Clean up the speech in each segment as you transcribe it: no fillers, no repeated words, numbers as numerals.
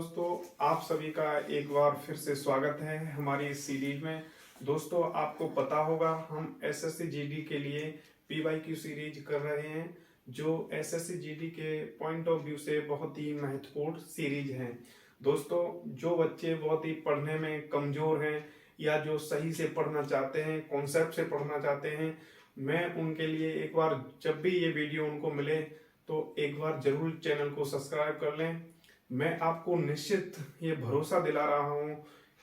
दोस्तों, आप सभी का एक बार फिर से स्वागत है हमारी इस सीरीज में। दोस्तों, आपको पता होगा हम एसएससी जीडी के लिए पीवाईक्यू सीरीज कर रहे हैं, जो एसएससी जीडी के पॉइंट ऑफ व्यू से बहुत ही महत्वपूर्ण सीरीज है। दोस्तों, जो बच्चे बहुत ही पढ़ने में कमजोर हैं या जो सही से पढ़ना चाहते हैं, कॉन्सेप्ट से पढ़ना चाहते हैं, मैं उनके लिए एक बार जब भी ये वीडियो उनको मिले तो एक बार जरूर चैनल को सब्सक्राइब कर लें। मैं आपको निश्चित ये भरोसा दिला रहा हूँ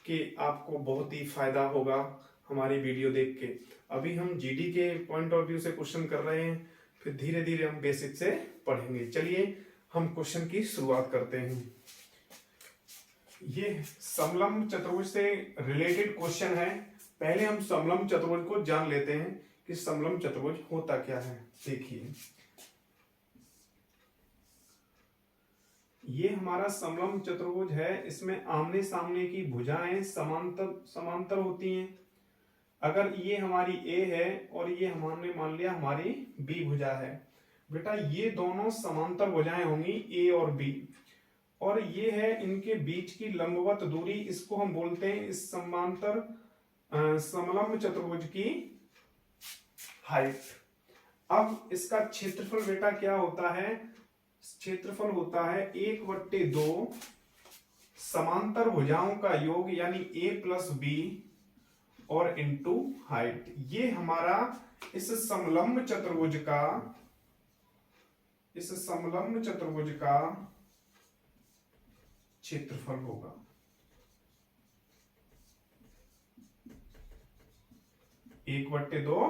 कि आपको बहुत ही फायदा होगा हमारी वीडियो देख के। अभी हम जीडी के पॉइंट ऑफ व्यू से क्वेश्चन कर रहे हैं, फिर धीरे धीरे हम बेसिक से पढ़ेंगे। चलिए हम क्वेश्चन की शुरुआत करते हैं। ये समलंब चतुर्भुज से रिलेटेड क्वेश्चन है। पहले हम समलंब चतुर्भुज को जान लेते हैं कि समलंब चतुर्भुज होता क्या है। देखिए, ये हमारा समलंब चतुर्भुज है। इसमें आमने सामने की भुजाएं समांतर होती हैं। अगर ये हमारी ए है और ये हमने मान लिया हमारी बी भुजा है, बेटा ये दोनों समांतर भुजाएं होंगी ए और बी, और ये है इनके बीच की लंबवत दूरी। इसको हम बोलते हैं इस समांतर समलंब चतुर्भुज की हाइट। अब इसका क्षेत्रफल बेटा क्या होता है? क्षेत्रफल होता है 1/2 समांतर भुजाओं का योग, यानी a प्लस बी और इंटू हाइट। ये हमारा इस समलंब चतुर्भुज का क्षेत्रफल होगा। 1/2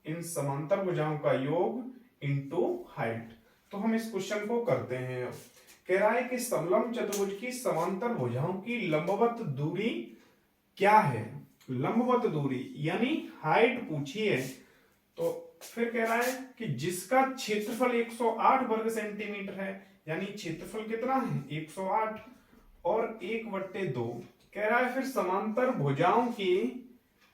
इन समांतर भुजाओं का योग इंटू हाइट। तो हम इस क्वेश्चन को करते हैं। अब कह रहा है कि समलंब चतुर्भुज की समांतर भुजाओं की लंबवत दूरी क्या है? लंबवत दूरी यानी हाइट पूछी है। तो फिर कह रहा है कि जिसका क्षेत्रफल 108 वर्ग सेंटीमीटर है, यानी क्षेत्रफल कितना है 108 और 1/2 कह रहा है। फिर समांतर भुजाओं की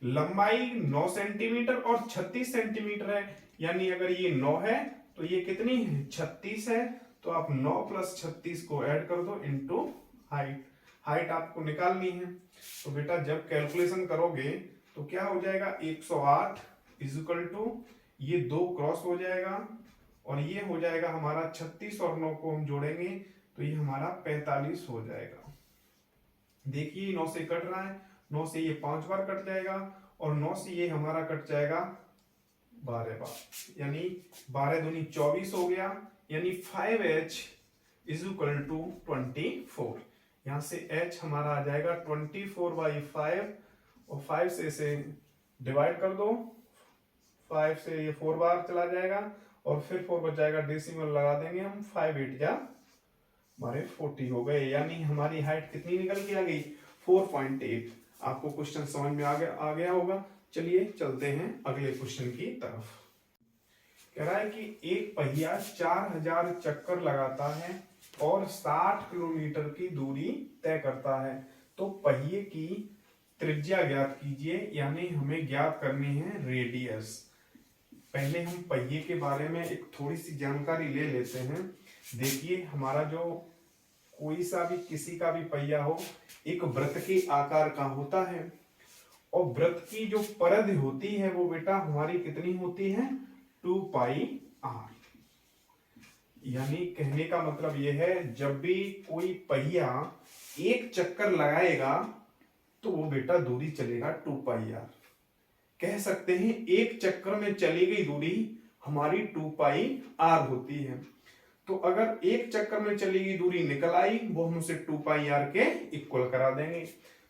लंबाई 9 सेंटीमीटर और 36 सेंटीमीटर है, यानी अगर ये 9 है तो ये कितनी है 36 है। तो आप 9 + 36 को ऐड कर दो इंटू हाइट आपको निकालनी है। तो बेटा जब कैलकुलेशन करोगे तो क्या हो जाएगा 108 इक्वल टू ये 2 क्रॉस हो जाएगा और ये हो जाएगा हमारा 36 और 9 को हम जोड़ेंगे तो ये हमारा 45 हो जाएगा। देखिए 9 से कट रहा है, 9 से ये 5 बार कट जाएगा और 9 से ये हमारा कट जाएगा 12 बार, यानी 12 दूनी 24 हो गया, यानी 5h इक्वल टू 24। यहां से h हमारा आ जाएगा 24/5 और 5 से इसे डिवाइड कर दो। 5 से ये 4 बार चला जाएगा और फिर 4 बच जाएगा, डेसिमल लगा देंगे हम। 5 8 जा हमारे 40 हो गए, यानी हमारी हाइट कितनी निकल के आ गई 4.8। आपको क्वेश्चन समझ में आ गया होगा। चलिए चलते हैं अगले क्वेश्चन की तरफ। कह रहा है कि एक पहिया 4000 चक्कर लगाता है और 60 किलोमीटर की दूरी तय करता है, तो पहिए की त्रिज्या ज्ञात कीजिए, यानी हमें ज्ञात करनी है रेडियस। पहले हम पहिए के बारे में एक थोड़ी सी जानकारी ले लेते हैं। देखिए, हमारा जो कोई सा भी किसी का भी पहिया हो, एक वृत्त के आकार का होता है, और वृत्त की जो परिध होती है वो बेटा हमारी कितनी होती है 2πr। यानी कहने का मतलब ये है, जब भी कोई पहिया एक चक्कर लगाएगा तो वो बेटा दूरी चलेगा 2πr। कह सकते हैं एक चक्कर में चली गई दूरी हमारी 2πr होती है। तो अगर एक चक्कर में चली गई दूरी निकल आई, वो हम उसे 2πr के इक्वल करा देंगे।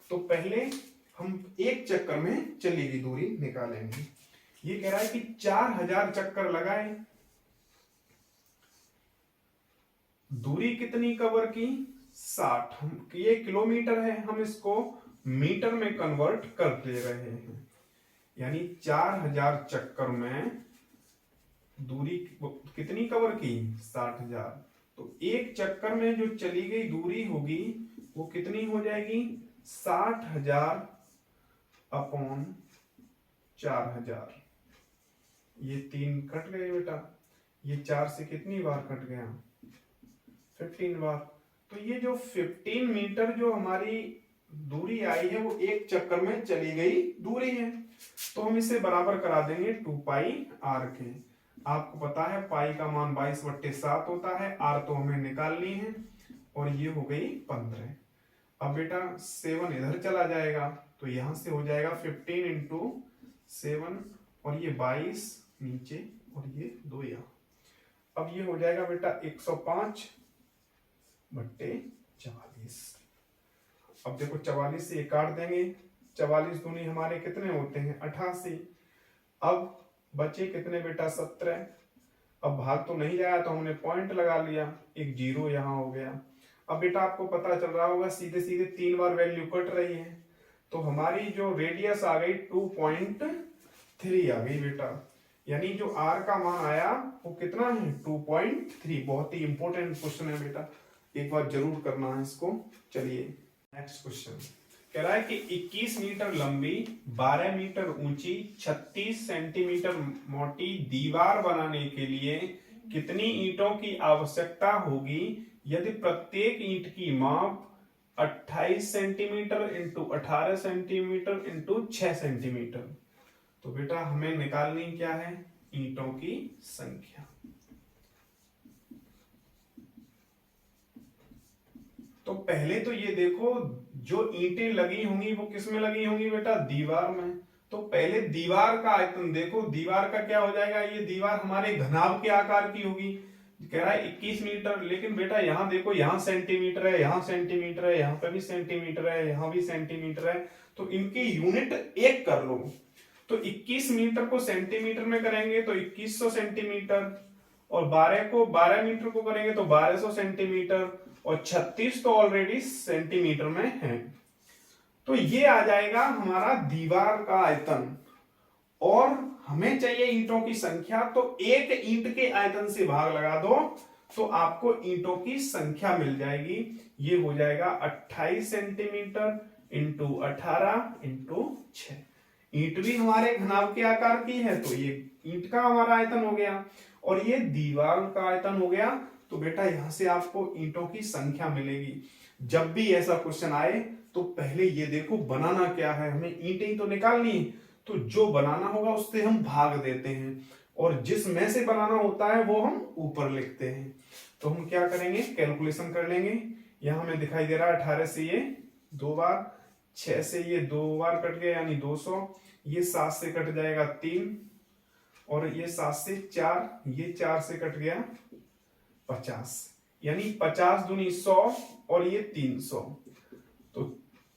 तो पहले हम एक चक्कर में चली गई दूरी निकालेंगे। ये कह रहा है कि 4000 चक्कर लगाए, दूरी कितनी कवर की 60। हम ये किलोमीटर है, हम इसको मीटर में कन्वर्ट कर दे रहे हैं, यानी 4000 चक्कर में दूरी कितनी कवर की 60,000। तो एक चक्कर में जो चली गई दूरी होगी वो कितनी हो जाएगी 60,000 अपॉन 4000। ये 3 कट गए बेटा, ये 4 से कितनी बार कट गया 15 बार। तो ये जो 15 मीटर जो हमारी दूरी आई है वो एक चक्कर में चली गई दूरी है, तो हम इसे बराबर करा देंगे 2 पाई आर के। आपको पता है पाई का मान 22/7 होता है, आर तो हमें निकालनी है, और ये हो गई 15। अब बेटा 7 इधर चला जाएगा, तो यहां से हो जाएगा 15 इंटू 7, और ये 22 नीचे, और ये 2 यहाँ। अब ये हो जाएगा बेटा 105/44। अब देखो 44 से ये काट देंगे, 44 दूनी हमारे कितने होते हैं 88। अब बचे कितने बेटा 17। अब भाग तो नहीं जाया तो हमने पॉइंट लगा लिया, एक 0 यहाँ हो गया। अब बेटा आपको पता चल रहा होगा सीधे सीधे 3 बार वैल्यू कट रही है, तो हमारी जो रेडियस आ गई 2.3 आ गई बेटा, यानी जो आर का मान आया वो कितना है 2.3। बहुत ही इंपॉर्टेंट क्वेश्चन है बेटा, एक बार जरूर करना है इसको। चलिए नेक्स्ट क्वेश्चन कह रहा है कि 21 मीटर लंबी, 12 मीटर ऊंची, 36 सेंटीमीटर मोटी दीवार बनाने के लिए कितनी ईंटों की आवश्यकता होगी यदि प्रत्येक ईंट की माप 28 centimetre into 18 centimetre into 6 centimetre. तो बेटा हमें निकालनी क्या है ईंटों की संख्या। तो पहले तो ये देखो जो ईंटें लगी होंगी वो किस में लगी होंगी बेटा दीवार में। तो पहले दीवार का आयतन देखो, दीवार का क्या हो जाएगा, ये दीवार हमारे घनाभ के आकार की होगी। कह रहा है 21 मीटर, लेकिन बेटा यहाँ देखो यहाँ सेंटीमीटर है, यहाँ सेंटीमीटर है, यहाँ पे भी सेंटीमीटर है, यहाँ भी सेंटीमीटर है, तो इनकी यूनिट एक कर लो। तो 21 मीटर को सेंटीमीटर में करेंगे तो 2100 सेंटीमीटर, और 12 को 12 मीटर को करेंगे तो 1200 सेंटीमीटर, और 36 तो ऑलरेडी सेंटीमीटर में है। तो ये आ जाएगा हमारा दीवार का आयतन, और हमें चाहिए ईंटों की संख्या। तो एक ईंट के आयतन से भाग लगा दो तो आपको ईंटों की संख्या मिल जाएगी। ये हो जाएगा 28 सेंटीमीटर इंटू 18 इंटू 6। ईंट भी हमारे घनाभ के आकार की है, तो ये ईंट का हमारा आयतन हो गया, और ये दीवार का आयतन हो गया। तो बेटा यहां से आपको ईंटों की संख्या मिलेगी। जब भी ऐसा क्वेश्चन आए तो पहले ये देखो बनाना क्या है, हमें ईंटें ही तो निकालनी है, तो जो बनाना होगा उससे हम भाग देते हैं, और जिस में से बनाना होता है वो हम ऊपर लिखते हैं। तो हम क्या करेंगे कैलकुलेशन कर लेंगे। यहां हमें दिखाई दे रहा है 18 से ये 2 बार, 6 से ये 2 बार कट गया यानी 200, ये 7 से कट जाएगा 3, और ये 7 से 4, ये 4 से कट गया 50, यानी 50 दूनी 100, और ये 300, तो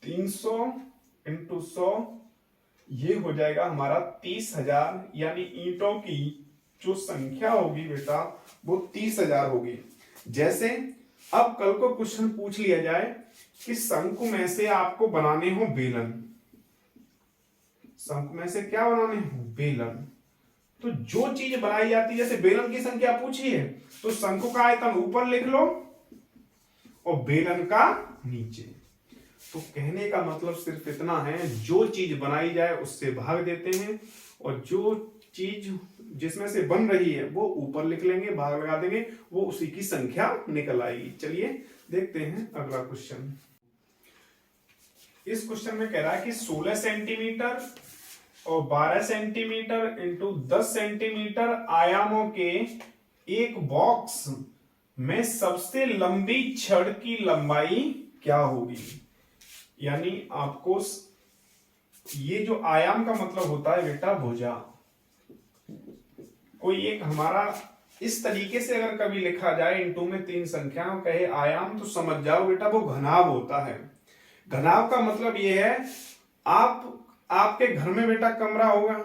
300 इंटू 100 ये हो जाएगा हमारा 30,000, यानी ईंटों की जो संख्या होगी बेटा वो 30,000 होगी। जैसे अब कल को क्वेश्चन पूछ लिया जाए कि शंकु में से आपको बनाने हो बेलन, शंकु में से क्या बनाने हो बेलन, तो जो चीज बनाई जाती है जैसे बेलन की संख्या पूछी है तो शंकु का आयतन ऊपर लिख लो और बेलन का नीचे। तो कहने का मतलब सिर्फ इतना है, जो चीज बनाई जाए उससे भाग देते हैं, और जो चीज जिसमें से बन रही है वो ऊपर लिख लेंगे, भाग लगा देंगे, वो उसी की संख्या निकल आएगी। चलिए देखते हैं अगला क्वेश्चन। इस क्वेश्चन में कह रहा है कि 16 सेंटीमीटर और 12 सेंटीमीटर इंटू 10 सेंटीमीटर आयामों के एक बॉक्स में सबसे लंबी छड़ की लंबाई क्या होगी। यानी आपको ये जो आयाम का मतलब होता है बेटा भुजा, कोई एक हमारा इस तरीके से अगर कभी लिखा जाए इंटू में 3 संख्याओं कहे आयाम, तो समझ जाओ बेटा वो घनाभ होता है। घनाभ का मतलब ये है आपके घर में बेटा कमरा होगा,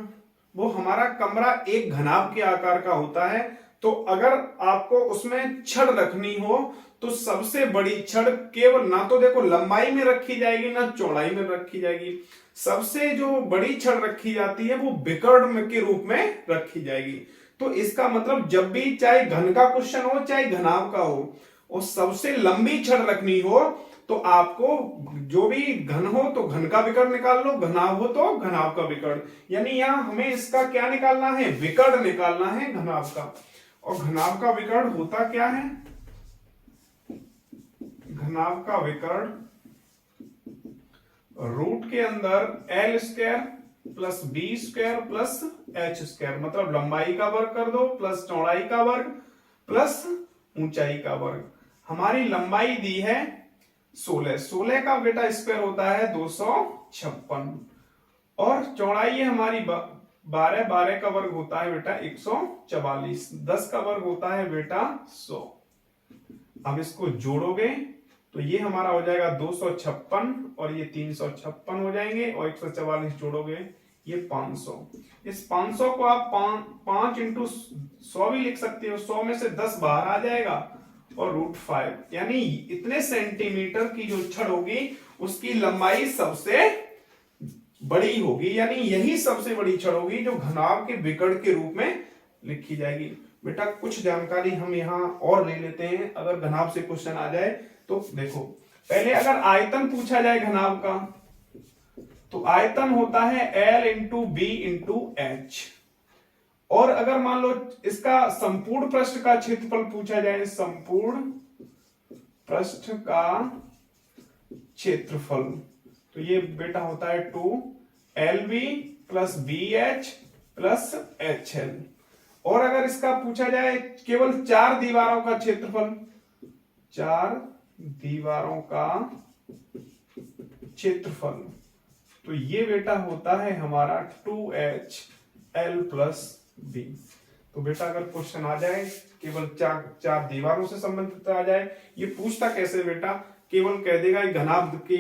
वो हमारा कमरा एक घनाभ के आकार का होता है। तो अगर आपको उसमें छड़ रखनी हो तो सबसे बड़ी छड़ केवल ना तो देखो लंबाई में रखी जाएगी ना चौड़ाई में रखी जाएगी, सबसे जो बड़ी छड़ रखी जाती है वो विकर्ण के रूप में रखी जाएगी। तो इसका मतलब जब भी चाहे घन का क्वेश्चन हो चाहे घनाभ का हो, और सबसे लंबी छड़ रखनी हो तो आपको जो भी घन हो तो घन का विकर्ण निकाल लो, घनाभ हो तो घनाभ का विकर्ण। यानी यहां हमें इसका क्या निकालना है, विकर्ण निकालना है घनाभ का। और घनाभ का विकर्ण होता क्या है, घनाभ का विकर्ण रूट के अंदर L square plus B square plus H square, मतलब लंबाई का वर्ग कर दो प्लस चौड़ाई का वर्ग प्लस ऊंचाई का वर्ग। हमारी लंबाई दी है 16, 16 का बेटा स्क्वायर होता है 256, और चौड़ाई है हमारी 12, 12 का वर्ग होता है बेटा 144, 10 का वर्ग होता है बेटा 100। अब इसको जोड़ोगे तो ये हमारा हो जाएगा 256 और ये 356 हो जाएंगे, और 144 जोड़ोगे ये 500। इस 500 को आप 5 इंटू 100 भी लिख सकते हो, 100 में से 10 बाहर आ जाएगा और √5, यानी इतने सेंटीमीटर की जो छड़ होगी उसकी लंबाई सबसे बड़ी होगी, यानी यही सबसे बड़ी छड़ होगी जो घनाभ के विकर्ण के रूप में लिखी जाएगी। बेटा कुछ जानकारी हम यहाँ और ले लेते हैं, अगर घनाभ से क्वेश्चन आ जाए तो देखो, पहले अगर आयतन पूछा जाए घनाभ का, तो आयतन होता है L into B into H, और अगर मान लो इसका संपूर्ण पृष्ठ का क्षेत्रफल पूछा जाए, संपूर्ण पृष्ठ का क्षेत्रफल, तो ये बेटा होता है 2LB plus BH plus HL। और अगर इसका पूछा जाए केवल 4 दीवारों का क्षेत्रफल, 4 दीवारों का क्षेत्रफल, तो ये बेटा होता है हमारा 2HL प्लस B। तो बेटा अगर क्वेश्चन आ जाए केवल चार दीवारों से संबंधित आ जाए, ये पूछता कैसे बेटा, केवल कह देगा घनाभ की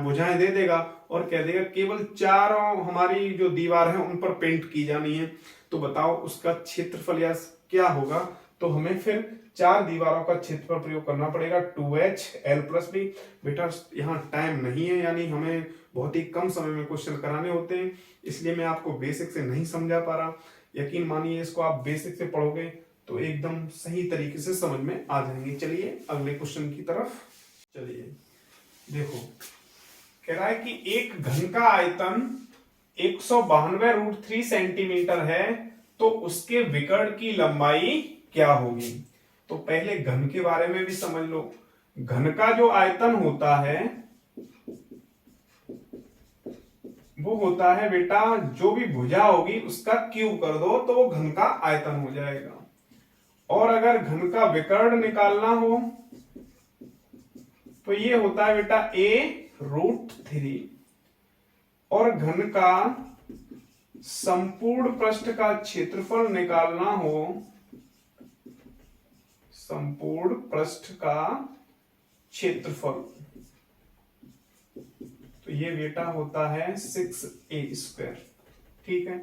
भुजाएं दे देगा और कह देगा केवल 4 हमारी जो दीवार है उन पर पेंट की जानी है, तो बताओ उसका क्षेत्रफल या क्या होगा। तो हमें फिर 4 दीवारों का क्षेत्रफल प्रयोग करना पड़ेगा, 2HL प्लस B। बेटा यहाँ टाइम नहीं है, यानी हमें बहुत ही कम समय में क्वेश्चन कराने होते हैं, इसलिए मैं आपको बेसिक से नहीं समझा पा रहा। यकीन मानिए इसको आप बेसिक से पढ़ोगे तो एकदम सही तरीके से समझ में आ जाएंगे। चलिए अगले क्वेश्चन की तरफ चलिए। देखो कह रहा है कि एक घन का आयतन 192√3 सेंटीमीटर है, तो उसके विकर्ण की लंबाई क्या होगी। तो पहले घन के बारे में भी समझ लो। घन का जो आयतन होता है वो होता है बेटा, जो भी भुजा होगी उसका क्यूब कर दो तो वो घन का आयतन हो जाएगा। और अगर घन का विकर्ण निकालना हो तो ये होता है बेटा A√3। और घन का संपूर्ण पृष्ठ का क्षेत्रफल निकालना हो, संपूर्ण पृष्ठ का क्षेत्रफल, तो ये बेटा होता है 6A²। ठीक है।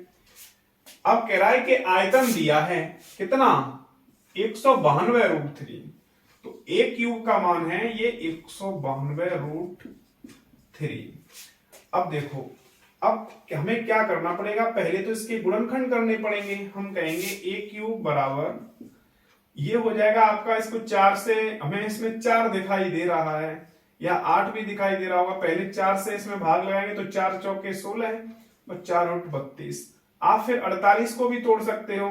अब कह रहा है कि आयतन दिया है कितना, 192√3, तो A क्यूब का मान है ये 192√3। अब देखो, अब हमें क्या करना पड़ेगा, पहले तो इसके गुणनखंड करने पड़ेंगे। हम कहेंगे A क्यूब बराबर, ये हो जाएगा आपका, इसको 4 से, हमें इसमें 4 दिखाई दे रहा है या 8 भी दिखाई दे रहा होगा, पहले 4 से इसमें भाग लगाएंगे तो 4 चौके 16 और 4 8 32। आप फिर 48 को भी तोड़ सकते हो।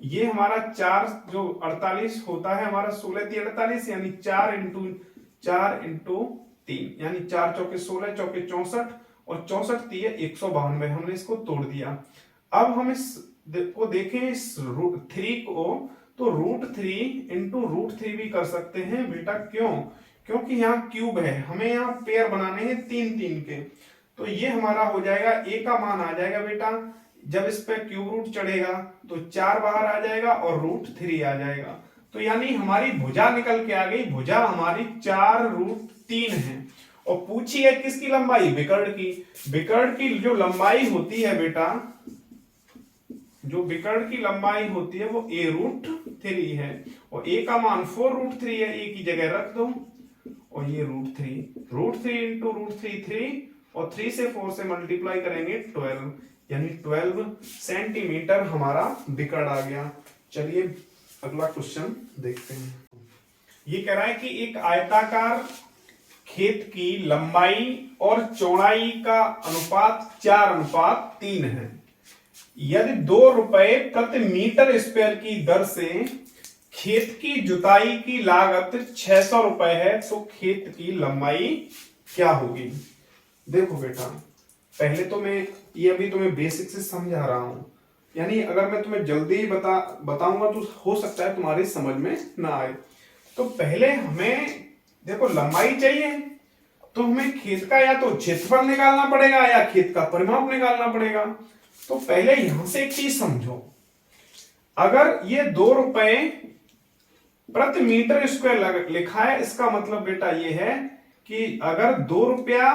ये हमारा 4 जो 48 होता है हमारा 16 3 48, यानी 4 इंटू 3, यानी 4 चौके 16 चौके 64 और 64 3 192। हमने इसको तोड़ दिया। अब हम इस को देखें, इस √3 को, तो √3 इंटू √3 भी कर सकते हैं बेटा। क्यों? क्योंकि यहाँ क्यूब है, हमें यहाँ पेयर बनाने हैं 3 3 के, तो ये हमारा हो जाएगा, A का मान आ जाएगा बेटा, जब इस पे क्यूब रूट चढ़ेगा तो 4 बाहर आ जाएगा और √3 आ जाएगा। तो यानी हमारी भुजा निकल के आ गई, भुजा हमारी 4√3 है। और पूछी है किसकी लंबाई, विकर्ण की। विकर्ण की जो लंबाई होती है बेटा, जो विकर्ण की लंबाई होती है वो A√3 है, और A का मान 4√3 है, A की जगह रख दो, और ये √3 इंटू √3 3, और 3 से 4 से मल्टीप्लाई करेंगे 12, यानी 12 सेंटीमीटर हमारा विकर्ण आ गया। चलिए अगला क्वेश्चन देखते हैं। ये कह रहा है कि एक आयताकार खेत की लंबाई और चौड़ाई का अनुपात 4:3 है। यदि 2 रुपए प्रति मीटर स्क्वायर की दर से खेत की जुताई की लागत 600 रुपए है, तो खेत की लंबाई क्या होगी। देखो बेटा, पहले तो मैं ये अभी तुम्हें बेसिक से समझा रहा हूं, यानी अगर मैं तुम्हें जल्दी ही बताऊंगा तो हो सकता है तुम्हारी समझ में ना आए। तो पहले हमें देखो लंबाई चाहिए, तो हमें खेत का या तो क्षेत्रफल निकालना पड़ेगा या खेत का परिमाप निकालना पड़ेगा। तो पहले यहां से एक चीज समझो, अगर ये 2 रुपए प्रति मीटर स्क्वायर लिखा है, इसका मतलब बेटा ये है कि अगर 2 रुपया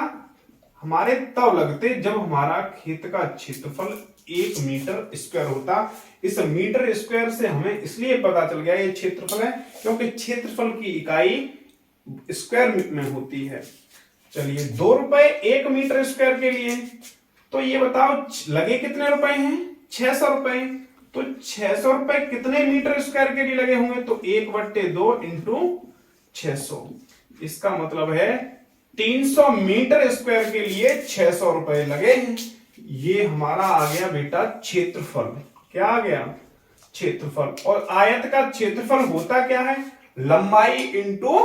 हमारे तब लगते जब हमारा खेत का क्षेत्रफल 1 मीटर स्क्वायर होता। इस मीटर स्क्वायर से हमें इसलिए पता चल गया ये क्षेत्रफल है, क्योंकि क्षेत्रफल की इकाई स्क्वायर में होती है। चलिए 2 रुपए 1 मीटर स्क्वायर के लिए, तो ये बताओ लगे कितने रुपए हैं, 600 रुपए। तो 600 रुपए कितने मीटर स्क्वायर के लिए लगे होंगे, तो 1/2 इंटू 600, इसका मतलब है 300 मीटर स्क्वायर के लिए 600 रुपए लगे हैं। ये हमारा आ गया बेटा क्षेत्रफल। क्या आ गया, क्षेत्रफल। और आयत का क्षेत्रफल होता क्या है, लंबाई इंटू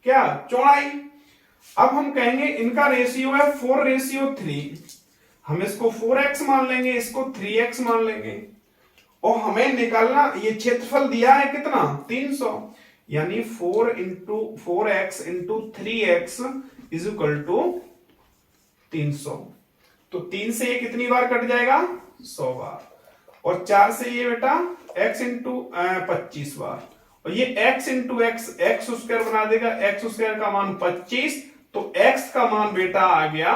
क्या, चौड़ाई। अब हम कहेंगे इनका रेशियो है 4:3, हम इसको 4x मान लेंगे, इसको 3x मान लेंगे, और हमें निकालना ये क्षेत्रफल दिया है कितना, 300, यानी 4x into 3x is equal to 300। तो 3 से ये कितनी बार कट जाएगा, 100 बार, और 4 से ये बेटा x इंटू 25 बार, और ये x इंटू x स्क्वायर बना देगा, x स्क्वायर का मान 25, तो x का मान बेटा आ गया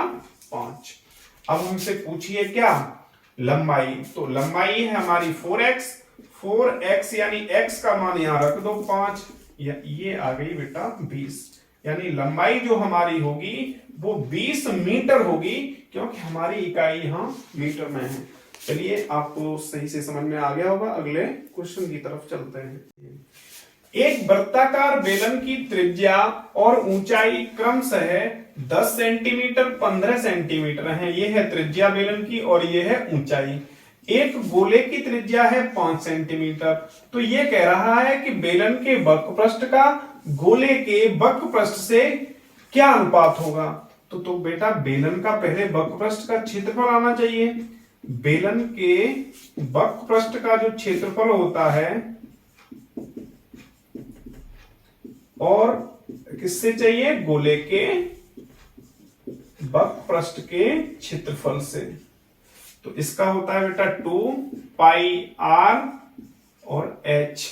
5। अब हमसे पूछिए क्या, लंबाई। तो लंबाई है हमारी 4x यानी x का मान यहां रख दो 5, ये आ गई बेटा 20, यानी लंबाई जो हमारी होगी वो 20 मीटर होगी, क्योंकि हमारी इकाई यहां मीटर में है। चलिए आपको सही से समझ में आ गया होगा, अगले क्वेश्चन की तरफ चलते हैं। एक वृत्ताकार बेलन की त्रिज्या और ऊंचाई क्रमशः 10 सेंटीमीटर 15 सेंटीमीटर है, ये है त्रिज्या बेलन की और ये है ऊंचाई। एक गोले की त्रिज्या है 5 सेंटीमीटर, तो ये कह रहा है कि बेलन के वक्रपृष्ठ का गोले के वक्रपृष्ठ से क्या अनुपात होगा। तो बेटा बेलन का पहले वक्रपृष्ठ का क्षेत्रफल आना चाहिए। बेलन के वक्रपृष्ठ का जो क्षेत्रफल होता है और किससे चाहिए, गोले के वक्रपृष्ठ के क्षेत्रफल से। तो इसका होता है बेटा 2 पाई r और h,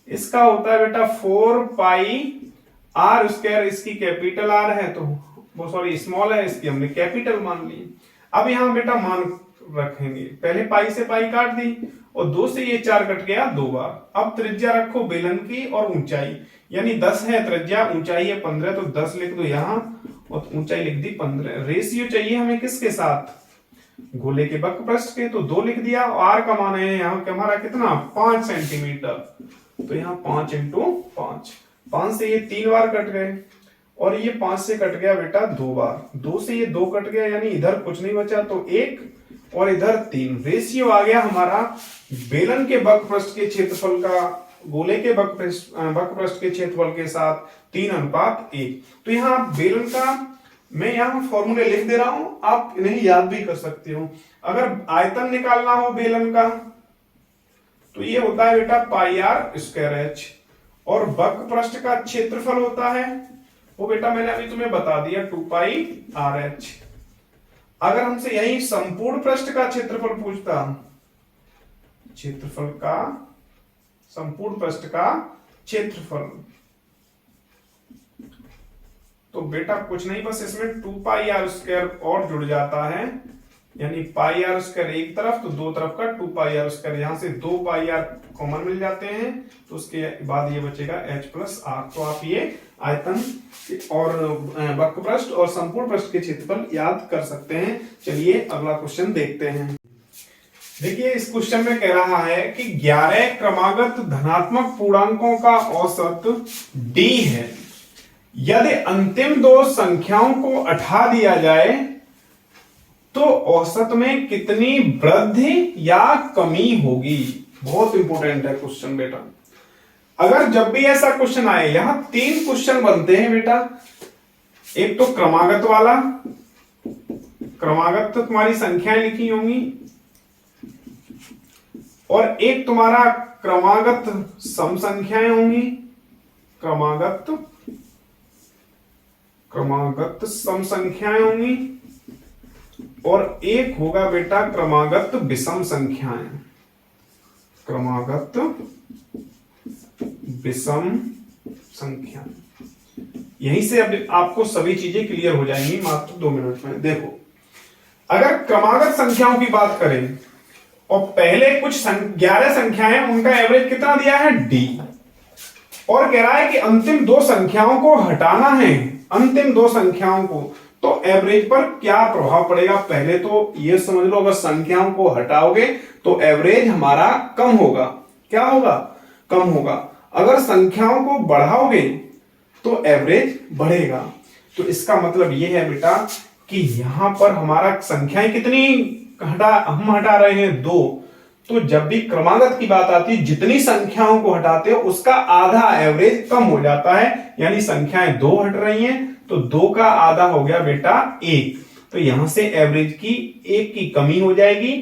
इसका होता है बेटा 4 पाई r स्क्वायर, इसकी कैपिटल R है तो वो सॉरी स्मॉल है, इसकी हमने कैपिटल मान ली। अब यहां बेटा मान रखेंगे, पहले पाई से पाई काट दी और 2 से ये 4 कट गया 2 बार। अब त्रिज्या रखो बेलन की और ऊंचाई, यानी 10 है त्रिज्या, ऊंचाई है 15, तो 10 लिख दो यहां और ऊंचाई लिख दी 15। रेशियो चाहिए हमें किसके साथ, गोले के वक्रपृष्ठ के, तो 2 लिख दिया। आर का मान है यहाँ हमारा कितना, 5 सेंटीमीटर, तो यहाँ 5 इंटू 5, 5 से ये 3 बार कट गए और ये 5 से कट गया बेटा 2 बार, 2 से ये 2 कट गया, यानी इधर कुछ नहीं बचा तो 1 और इधर 3। रेशियो आ गया हमारा बेलन के वक्रपृष्ठ के क्षेत्रफल का गोले के वक्रपृष्ठ के क्षेत्रफल के साथ 3:1। तो यहाँ बेलन का मैं यहाँ फॉर्मूले लिख दे रहा हूं, आप इन्हें याद भी कर सकते हो। अगर आयतन निकालना हो बेलन का तो ये होता है बेटा पाई आर स्क्वायर एच, और वक्रपृष्ठ का क्षेत्रफल होता है वो बेटा मैंने अभी तुम्हें बता दिया 2 पाई आर एच। अगर हमसे यही संपूर्ण पृष्ठ का क्षेत्रफल पूछता, क्षेत्रफल का संपूर्ण पृष्ठ का क्षेत्रफल, तो बेटा कुछ नहीं बस इसमें 2 पाई आर स्क्वायर और जुड़ जाता है, यानी पाई आर स्क्वायर एक तरफ तो 2 तरफ का 2 पाई आर स्क्वायर, यहां से 2 पाई आर कॉमन मिल जाते हैं, तो उसके बाद ये बचेगा h प्लस आर। तो आप ये आयतन और वक्रपृष्ठ और संपूर्ण पृष्ठ के क्षेत्रफल याद कर सकते हैं। चलिए अगला क्वेश्चन देखते हैं। देखिए इस क्वेश्चन में कह रहा है कि 11 क्रमागत धनात्मक पूर्णांकों का औसत d है, यदि अंतिम 2 संख्याओं को हटा दिया जाए तो औसत में कितनी वृद्धि या कमी होगी। बहुत इंपॉर्टेंट है क्वेश्चन बेटा। अगर जब भी ऐसा क्वेश्चन आए, यहां 3 क्वेश्चन बनते हैं बेटा। एक तो क्रमागत वाला, क्रमागत तो तुम्हारी संख्याएं लिखी होंगी, और एक तुम्हारा क्रमागत सम संख्याएं होंगी, क्रमागत सम संख्याएं होंगी, और एक होगा बेटा क्रमागत विषम संख्याएं, क्रमागत विषम संख्या। यहीं से अब आपको सभी चीजें क्लियर हो जाएंगी मात्र 2 मिनट में। देखो, अगर क्रमागत संख्याओं की बात करें और पहले कुछ 11 संख्याएं हैं, उनका एवरेज कितना दिया है d, और कह रहा है कि अंतिम 2 संख्याओं को हटाना है, अंतिम 2 संख्याओं को, तो एवरेज पर क्या प्रभाव पड़ेगा। पहले तो ये समझ लो, अगर संख्याओं को हटाओगे तो एवरेज हमारा कम होगा। क्या होगा? कम होगा। अगर संख्याओं को बढ़ाओगे तो एवरेज बढ़ेगा। तो इसका मतलब ये है बेटा कि यहां पर हमारा संख्याएं कितनी हम हटा रहे हैं, 2। तो जब भी क्रमागत की बात आती है, जितनी संख्याओं को हटाते हो उसका आधा एवरेज कम हो जाता है। यानी संख्याएं 2 हट रही हैं तो 2 का आधा हो गया बेटा 1। तो यहां से एवरेज की 1 की कमी हो जाएगी।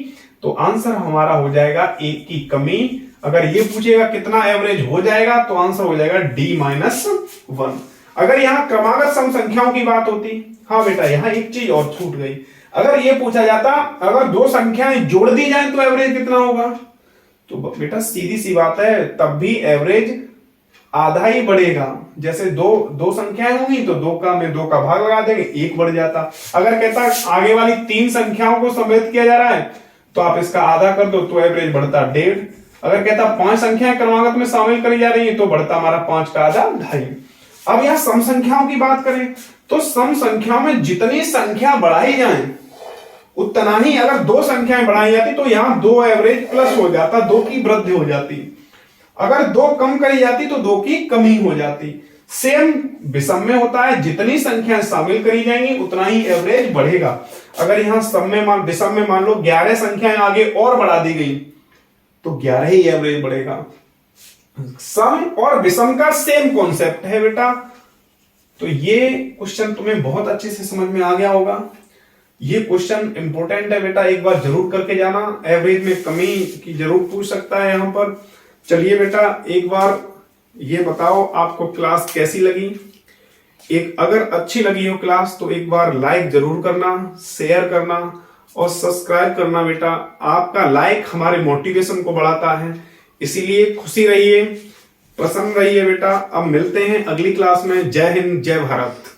तो आंसर हमारा हो जाएगा 1 की कमी। अगर ये पूछेगा कितना एवरेज हो जाएगा तो आंसर हो जाएगा D-1। अगर यहां क्रमागत सम संख्याओं की बात होती, हाँ बेटा यहां एक चीज और छूट गई। अगर ये पूछा जाता अगर 2 संख्याएं जोड़ दी जाए तो एवरेज कितना होगा, तो बेटा सीधी सी बात है, तब भी एवरेज आधा ही बढ़ेगा। जैसे दो संख्याएं होंगी तो 2 का भाग लगा देंगे, 1 बढ़ जाता। अगर कहता आगे वाली 3 संख्याओं को सम्मिलित किया जा रहा है तो आप इसका आधा कर दो तो एवरेज बढ़ता 1.5। अगर कहता 5 संख्याएं क्रमागत में शामिल करी जा रही है तो बढ़ता हमारा 5 का आधा 2.5। अब यहां सम संख्याओं की बात करें तो सम संख्याओं में जितनी संख्या बढ़ाई जाए उतना ही, अगर 2 संख्याएं बढ़ाई जाती तो यहां 2 एवरेज प्लस हो जाता, 2 की वृद्धि हो जाती। अगर 2 कम करी जाती तो 2 की कमी हो जाती। सेम विषम में होता है, जितनी संख्याएं शामिल करी जाएंगी उतना ही एवरेज बढ़ेगा। अगर यहां विषम में मान लो 11 संख्याएं आगे और बढ़ा दी गई तो 11 ही एवरेज बढ़ेगा। सम और विषम का सेम कॉन्सेप्ट है बेटा। तो ये क्वेश्चन तुम्हें बहुत अच्छे से समझ में आ गया होगा। ये क्वेश्चन इंपॉर्टेंट है बेटा, एक बार जरूर करके जाना। एवरेज में कमी की जरूर पूछ सकता है यहां पर। चलिए बेटा, एक बार ये बताओ आपको क्लास कैसी लगी। अगर अच्छी लगी हो क्लास तो एक बार लाइक जरूर करना, शेयर करना और सब्सक्राइब करना बेटा। आपका लाइक हमारे मोटिवेशन को बढ़ाता है, इसीलिए खुशी रहिए, प्रसन्न रहिए बेटा। अब मिलते हैं अगली क्लास में। जय हिंद, जय भारत।